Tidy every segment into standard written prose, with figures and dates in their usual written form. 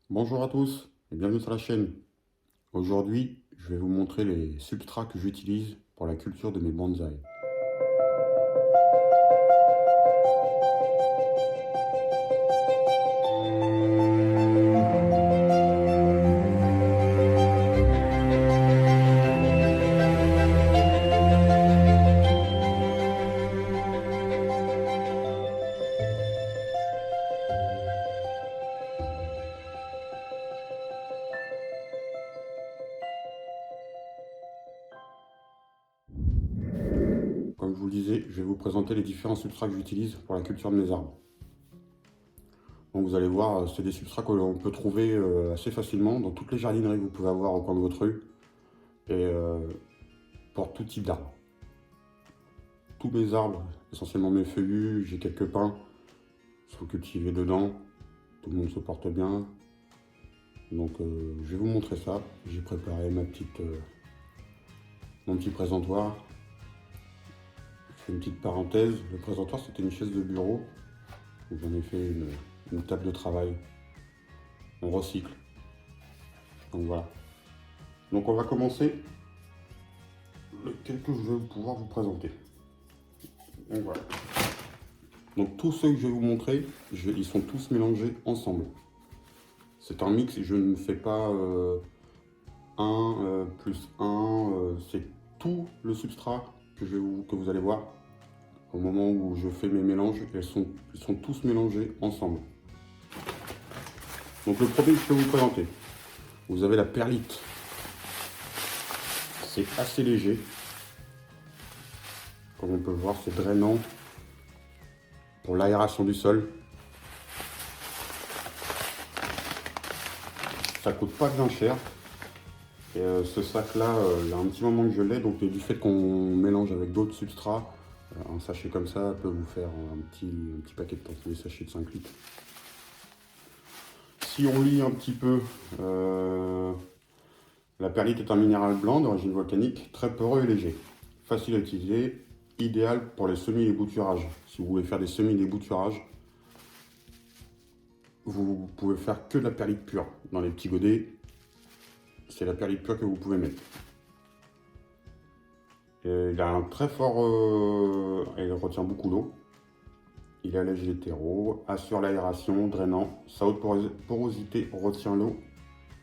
Bonjour à tous et bienvenue sur la chaîne. Aujourd'hui, je vais vous montrer les substrats que j'utilise pour la culture de mes bonsaïs. Comme je vous le disais, je vais vous présenter les différents substrats que j'utilise pour la culture de mes arbres. Donc vous allez voir, c'est des substrats que l'on peut trouver assez facilement dans toutes les jardineries que vous pouvez avoir au coin de votre rue et pour tout type d'arbres. Tous mes arbres, essentiellement mes feuillus, j'ai quelques pins, sont cultivés dedans, tout le monde se porte bien. Donc je vais vous montrer ça. J'ai préparé mon petit présentoir. Je fais une petite parenthèse. Le présentoir, c'était une chaise de bureau. J'en ai fait une table de travail. On recycle. Donc voilà. Donc on va commencer lequel que je vais pouvoir vous présenter. Donc voilà. Donc tous ceux que je vais vous montrer, ils sont tous mélangés ensemble. C'est un mix, je ne fais pas 1 plus 1, c'est tout le substrat que vous allez voir. Au moment où je fais mes mélanges, ils sont tous mélangés ensemble. Donc le premier que je peux vous présenter, vous avez la perlite. C'est assez léger. Comme on peut le voir, c'est drainant pour l'aération du sol. Ça coûte pas bien cher. Et ce sac-là, il y a un petit moment que je l'ai, donc du fait qu'on mélange avec d'autres substrats, un sachet comme ça peut vous faire un petit paquet de temps, des sachets de 5 litres. Si on lit un petit peu, la perlite est un minéral blanc d'origine volcanique, très poreux et léger, facile à utiliser, idéal pour les semis et les bouturages. Si vous voulez faire des semis et des bouturages, vous pouvez faire que de la perlite pure. Dans les petits godets, c'est la perlite pure que vous pouvez mettre. Et il a un très fort, il retient beaucoup d'eau. Il allège les terreaux, assure l'aération, drainant. Sa haute porosité retient l'eau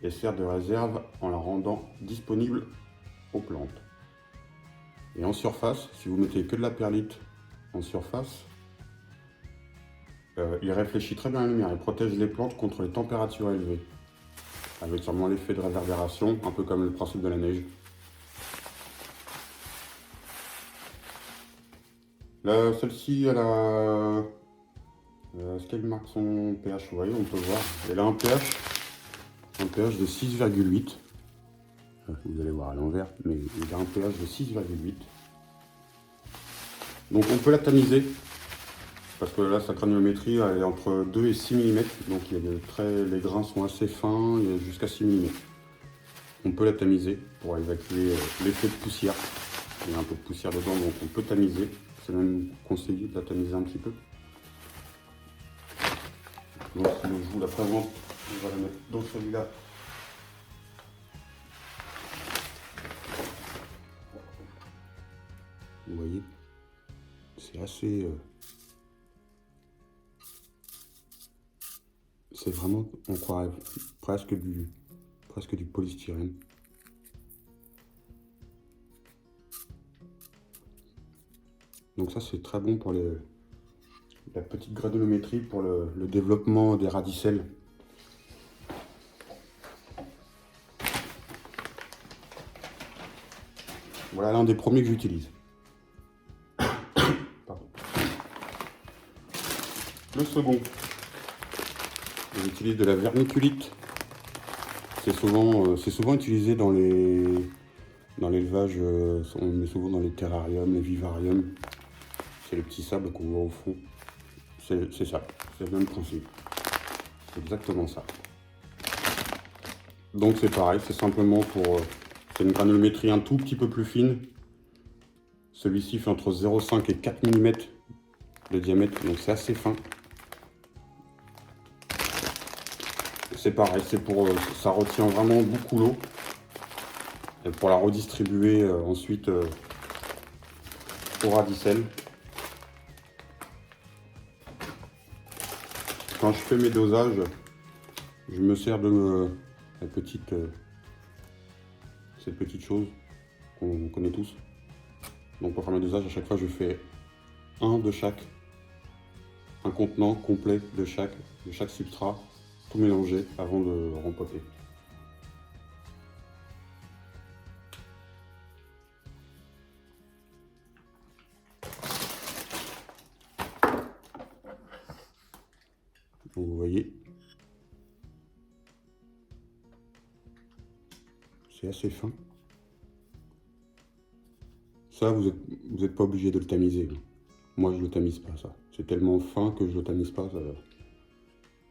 et sert de réserve en la rendant disponible aux plantes. Et en surface, si vous mettez que de la perlite en surface, il réfléchit très bien la lumière et protège les plantes contre les températures élevées, avec sûrement l'effet de réverbération, un peu comme le principe de la neige. Celle-ci, elle a... Est-ce qu'elle marque son pH? Vous voyez, on peut voir. Elle a un pH de 6,8. Vous allez voir à l'envers, mais il a un pH de 6,8. Donc on peut la tamiser, parce que là, sa granulométrie elle est entre 2 et 6 mm, donc les grains sont assez fins, jusqu'à 6 mm. On peut la tamiser pour évacuer l'effet de poussière. Il y a un peu de poussière dedans, donc on peut tamiser. C'est même conseillé de la tamiser un petit peu. Donc si je vous la présente, on va la mettre dans celui-là. Vous voyez, c'est assez... c'est vraiment, on croirait presque du polystyrène. Donc ça c'est très bon pour la petite granulométrie, pour le développement des radicelles. Voilà l'un des premiers que j'utilise. Le second, j'utilise de la vermiculite. C'est souvent utilisé dans l'élevage, on le met souvent dans les terrariums, les vivariums. C'est le petit sable qu'on voit au fond. C'est ça, c'est le même principe. C'est exactement ça. Donc c'est pareil, c'est simplement c'est une granulométrie un tout petit peu plus fine. Celui-ci fait entre 0,5 et 4 mm de diamètre, donc c'est assez fin. c'est pareil, ça retient vraiment beaucoup l'eau. Et pour la redistribuer ensuite au radicelle. Quand je fais mes dosages, je me sers de cette petite chose qu'on connaît tous. Donc pour faire mes dosages, à chaque fois je fais un de chaque, un contenant complet de chaque substrat, tout mélanger avant de rempoter. Donc vous voyez, c'est assez fin. Ça, vous êtes pas obligé de le tamiser. Moi, je le tamise pas, ça. C'est tellement fin que je le tamise pas.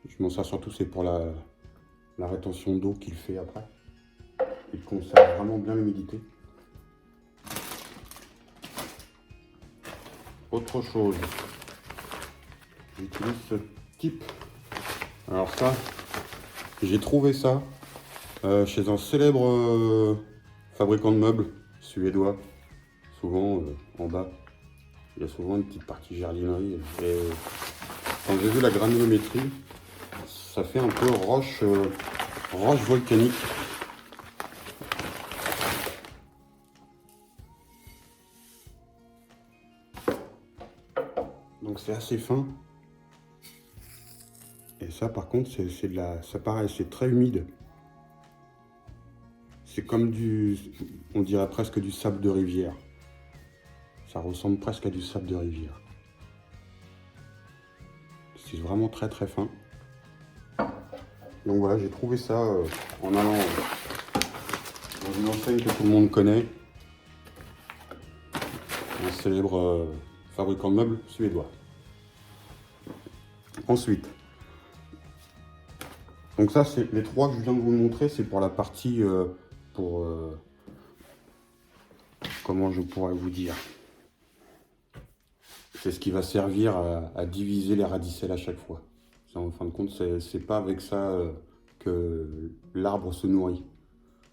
Je m'en sers surtout, c'est pour la rétention d'eau qu'il fait après. Il conserve vraiment bien l'humidité. Autre chose, j'utilise ce type. Alors ça, j'ai trouvé ça chez un célèbre fabricant de meubles suédois. Souvent en bas, il y a souvent une petite partie jardinerie. Et quand j'ai vu la granulométrie, ça fait un peu roche volcanique. Donc c'est assez fin. Et ça par contre, ça paraît, c'est très humide. C'est comme on dirait presque du sable de rivière. Ça ressemble presque à du sable de rivière. C'est vraiment très très fin. Donc voilà, j'ai trouvé ça en allant dans une enseigne que tout le monde connaît. Un célèbre fabricant de meubles suédois. Ensuite, donc ça c'est les trois que je viens de vous montrer, c'est pour la partie comment je pourrais vous dire, c'est ce qui va servir à diviser les radicelles à chaque fois. En fin de compte, c'est pas avec ça que l'arbre se nourrit.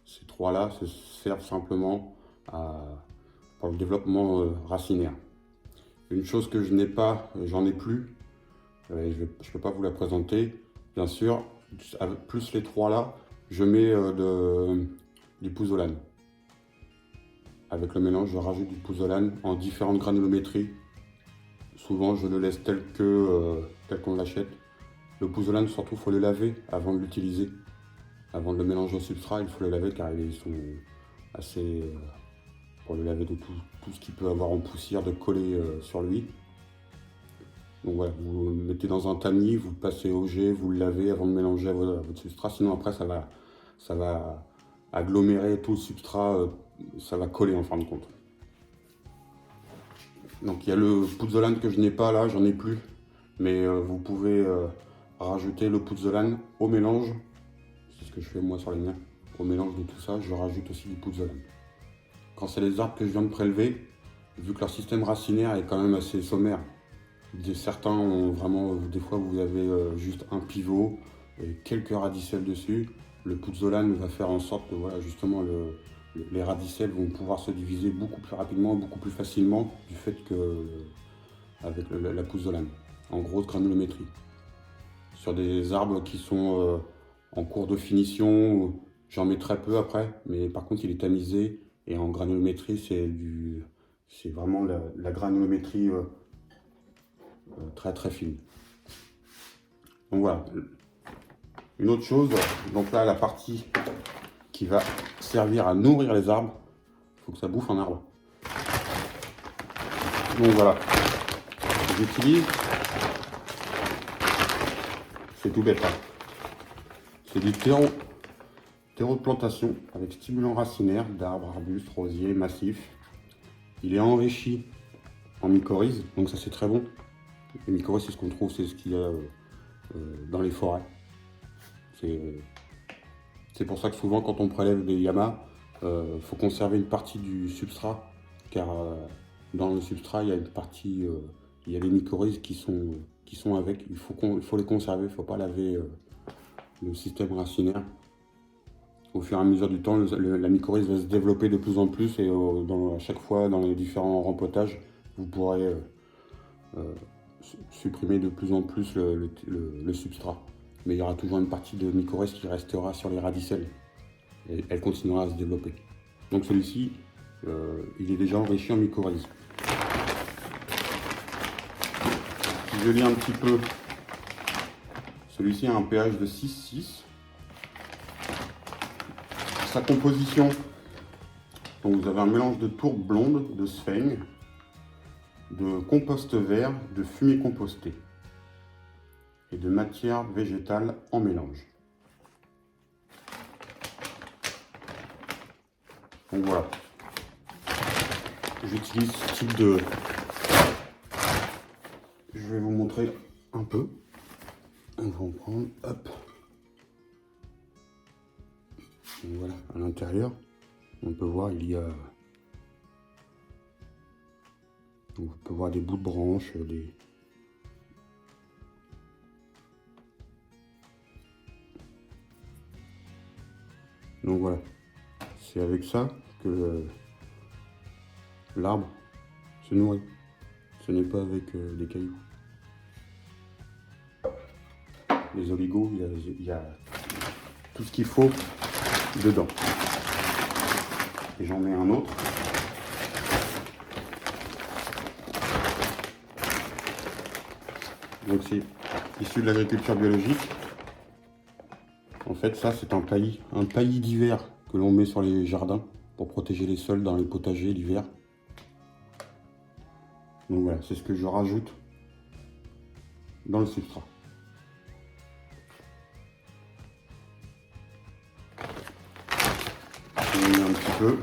Ces trois-là se servent simplement pour le développement racinaire. Une chose que je n'ai pas, j'en ai plus, je ne peux pas vous la présenter, bien sûr. Plus les trois là, je mets du pouzzolane. Avec le mélange, je rajoute du pouzzolane en différentes granulométries. Souvent, je le laisse tel qu'on l'achète. Le pouzzolane, surtout, il faut le laver avant de l'utiliser. Avant de le mélanger au substrat, il faut le laver car ils sont assez... pour le laver de tout ce qu'il peut avoir en poussière, de coller sur lui. Donc voilà, vous le mettez dans un tamis, vous le passez au jet, vous le lavez avant de mélanger à votre substrat. Sinon après, ça va agglomérer tout le substrat, ça va coller en fin de compte. Donc il y a le pouzzolane que je n'ai pas là, j'en ai plus. Mais vous pouvez rajouter le pouzzolane au mélange. C'est ce que je fais moi sur les miens. Au mélange de tout ça, je rajoute aussi du pouzzolane. Quand c'est les arbres que je viens de prélever, vu que leur système racinaire est quand même assez sommaire, certains ont vraiment, des fois vous avez juste un pivot et quelques radicelles dessus. Le pouzzolane va faire en sorte que voilà, justement les radicelles vont pouvoir se diviser beaucoup plus rapidement, beaucoup plus facilement du fait que avec la pouzzolane, en grosse granulométrie. Sur des arbres qui sont en cours de finition, j'en mets très peu après, mais par contre il est tamisé et en granulométrie c'est vraiment la granulométrie très très fine. Donc voilà. Une autre chose, donc là la partie qui va servir à nourrir les arbres, il faut que ça bouffe un arbre. Donc voilà, j'utilise, c'est tout bête, hein. C'est du terreau de plantation avec stimulant racinaire d'arbres, arbustes, rosiers, massifs. Il est enrichi en mycorhize, donc ça c'est très bon. Les mycorhizes, c'est ce qu'on trouve, c'est ce qu'il y a dans les forêts. C'est pour ça que souvent quand on prélève des yamas, faut conserver une partie du substrat, car dans le substrat il y a une partie, il y a les mycorhizes qui sont avec. Il faut les conserver, il ne faut pas laver le système racinaire. Au fur et à mesure du temps, la mycorhize va se développer de plus en plus et à chaque fois, dans les différents rempotages, vous pourrez supprimer de plus en plus le substrat. Mais il y aura toujours une partie de mycorhize qui restera sur les radicelles et elle continuera à se développer. Donc celui-ci, il est déjà enrichi en mycorhize. Si je lis un petit peu, celui-ci a un pH de 6,6. Sa composition, donc vous avez un mélange de tourbe blonde, de sphène, de compost vert, de fumier composté et de matière végétale en mélange. Donc voilà, j'utilise ce type de... Je vais vous montrer un peu. On va en prendre, hop. Donc voilà, à l'intérieur, on peut voir, on peut voir des bouts de branches, Donc voilà, c'est avec ça que l'arbre se nourrit. Ce n'est pas avec des cailloux. Les oligos, il y a tout ce qu'il faut dedans. Et j'en mets un autre. Donc c'est issu de l'agriculture biologique. En fait, ça c'est un taillis d'hiver que l'on met sur les jardins pour protéger les sols dans les potagers l'hiver. Donc voilà, c'est ce que je rajoute dans le substrat. On met un petit peu.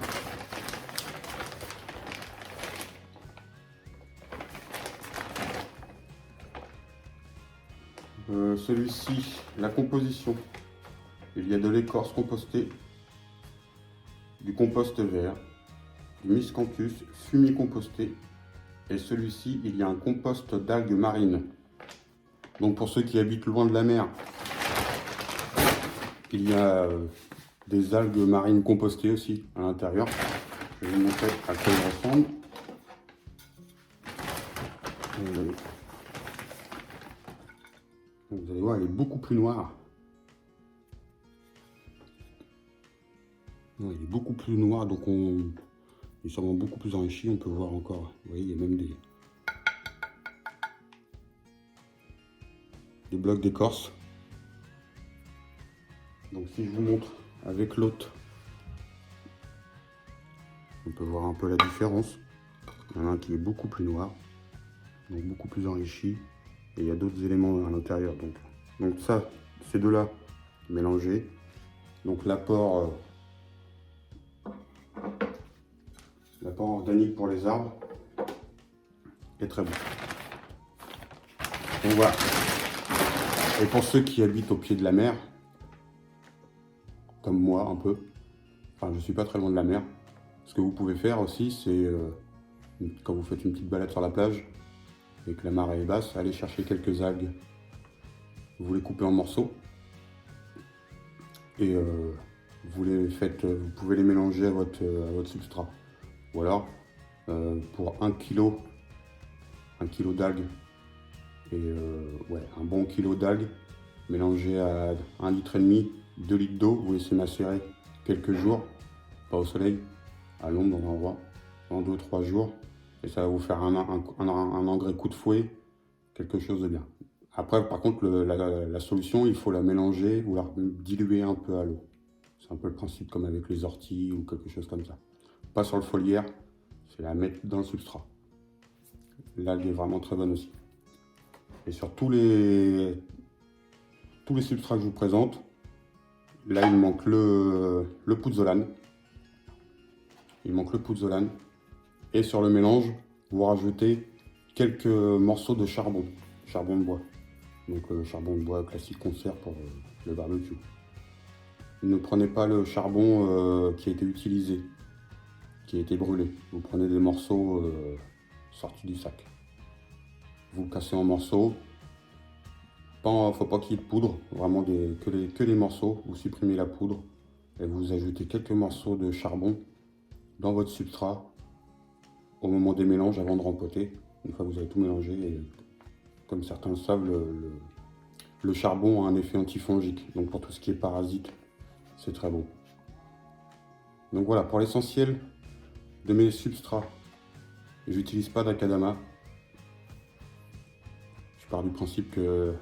Celui-ci, la composition. Il y a de l'écorce compostée, du compost vert, du miscanthus, fumier composté, et celui-ci, il y a un compost d'algues marines. Donc pour ceux qui habitent loin de la mer, il y a des algues marines compostées aussi à l'intérieur. Je vais vous montrer à quoi elles ressemblent. Vous allez voir, elle est beaucoup plus noire. Non, il est beaucoup plus noir, donc il est sûrement beaucoup plus enrichi. On peut voir encore, vous voyez, il y a même des blocs d'écorce. Donc si je vous montre avec l'autre, on peut voir un peu la différence. Il y en a un qui est beaucoup plus noir, donc beaucoup plus enrichi. Et il y a d'autres éléments à l'intérieur. Donc ça, ces deux-là mélangés. Donc l'apport organique pour les arbres est très bon. Donc voilà. Et pour ceux qui habitent au pied de la mer, comme moi un peu, enfin je suis pas très loin de la mer, ce que vous pouvez faire aussi, c'est quand vous faites une petite balade sur la plage et que la marée est basse, aller chercher quelques algues. Vous les coupez en morceaux et vous pouvez les mélanger à votre substrat. Ou alors pour 1 kg d'algues et un bon kilo d'algues mélangé à 1,5 litre, 2 litres d'eau, vous laissez macérer quelques jours, pas au soleil, à l'ombre dans un endroit, en 2-3 jours, et ça va vous faire un engrais coup de fouet, quelque chose de bien. Après, par contre, la solution, il faut la mélanger ou la diluer un peu à l'eau. C'est un peu le principe comme avec les orties ou quelque chose comme ça. Pas sur le foliaire, c'est la mettre dans le substrat. L'algue est vraiment très bonne aussi. Et sur tous les substrats que je vous présente, là il manque le pouzzolane. Il manque le pouzzolane. Et sur le mélange, vous rajoutez quelques morceaux de charbon de bois. Donc charbon de bois classique concert pour le barbecue. Ne prenez pas le charbon qui a été utilisé, qui a été brûlé. Vous prenez des morceaux sortis du sac. Vous le cassez en morceaux, Faut pas qu'il y ait de poudre, vraiment que les morceaux. Vous supprimez la poudre et vous ajoutez quelques morceaux de charbon dans votre substrat au moment des mélanges avant de rempoter. Une fois que vous avez tout mélangé, et comme certains le savent, le charbon a un effet antifongique. Donc pour tout ce qui est parasite, c'est très bon. Donc voilà, pour l'essentiel de mes substrats, j'utilise pas d'acadama. Je pars du principe que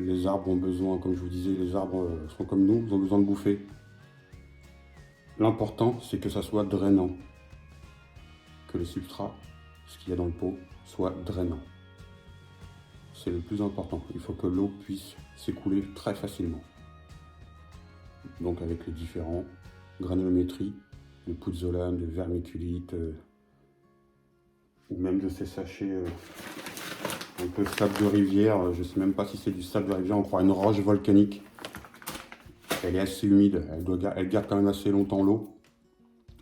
les arbres ont besoin, comme je vous disais, les arbres sont comme nous, ils ont besoin de bouffer. L'important, c'est que ça soit drainant. Que les substrats, ce qu'il y a dans le pot, soit drainant. C'est le plus important. Il faut que l'eau puisse s'écouler très facilement. Donc avec les différents granulométries, de pouzzolane, de vermiculite, ou même de ces sachets un peu sable de rivière. Je ne sais même pas si c'est du sable de rivière, on croit une roche volcanique. Elle est assez humide, elle garde quand même assez longtemps l'eau.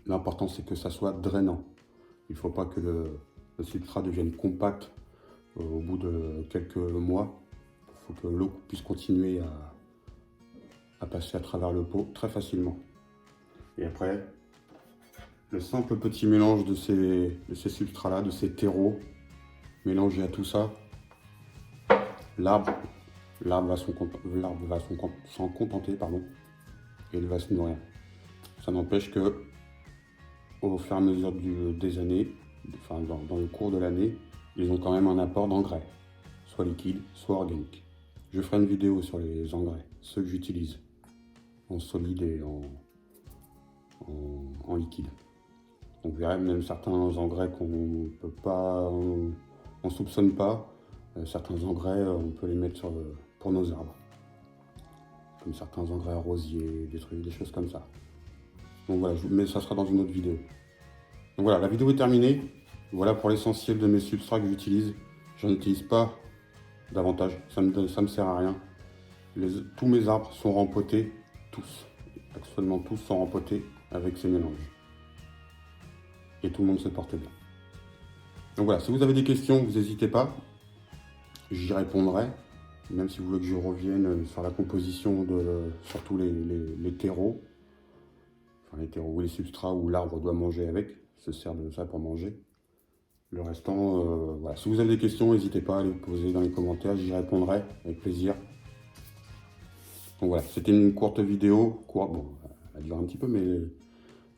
L'important c'est que ça soit drainant. Il ne faut pas que le substrat devienne compact au bout de quelques mois. Il faut que l'eau puisse continuer à passer à travers le pot très facilement. Et après, le simple petit mélange de ces substrats-là, de ces terreaux, mélangé à tout ça, l'arbre va s'en contenter, pardon, et il va se nourrir. Ça n'empêche que, au fur et à mesure des années, enfin dans le cours de l'année, ils ont quand même un apport d'engrais, soit liquide, soit organique. Je ferai une vidéo sur les engrais, ceux que j'utilise, en solide et en liquide. Donc vous verrez même certains engrais qu'on peut pas, on soupçonne pas. Certains engrais, on peut les mettre pour nos arbres. Comme certains engrais rosiers, des choses comme ça. Donc voilà, mais ça sera dans une autre vidéo. Donc voilà, la vidéo est terminée. Voilà pour l'essentiel de mes substrats que j'utilise. Je n'utilise pas davantage, ça me sert à rien. Tous mes arbres sont rempotés, tous. Absolument tous sont rempotés avec ces mélanges. Et tout le monde se porte bien. Donc voilà, si vous avez des questions, vous n'hésitez pas. J'y répondrai, même si vous voulez que je revienne sur la composition de surtout les terreaux. Enfin les terreaux ou les substrats où l'arbre doit manger avec, se sert de ça pour manger. Le restant, voilà. Si vous avez des questions, n'hésitez pas à les poser dans les commentaires, j'y répondrai avec plaisir. Donc voilà, c'était une courte vidéo, bon, elle a duré un petit peu, mais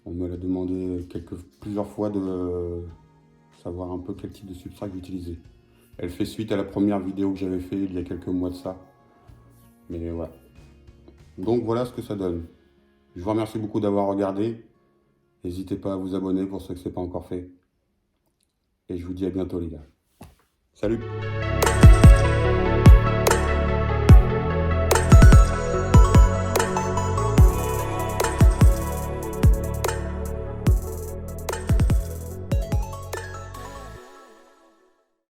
on me l'a demandé plusieurs fois de savoir un peu quel type de substrat que j'utilisais. Elle fait suite à la première vidéo que j'avais fait il y a quelques mois de ça. Mais voilà. Donc voilà ce que ça donne. Je vous remercie beaucoup d'avoir regardé. N'hésitez pas à vous abonner pour ceux que ce n'est pas encore fait. Et je vous dis à bientôt les gars. Salut!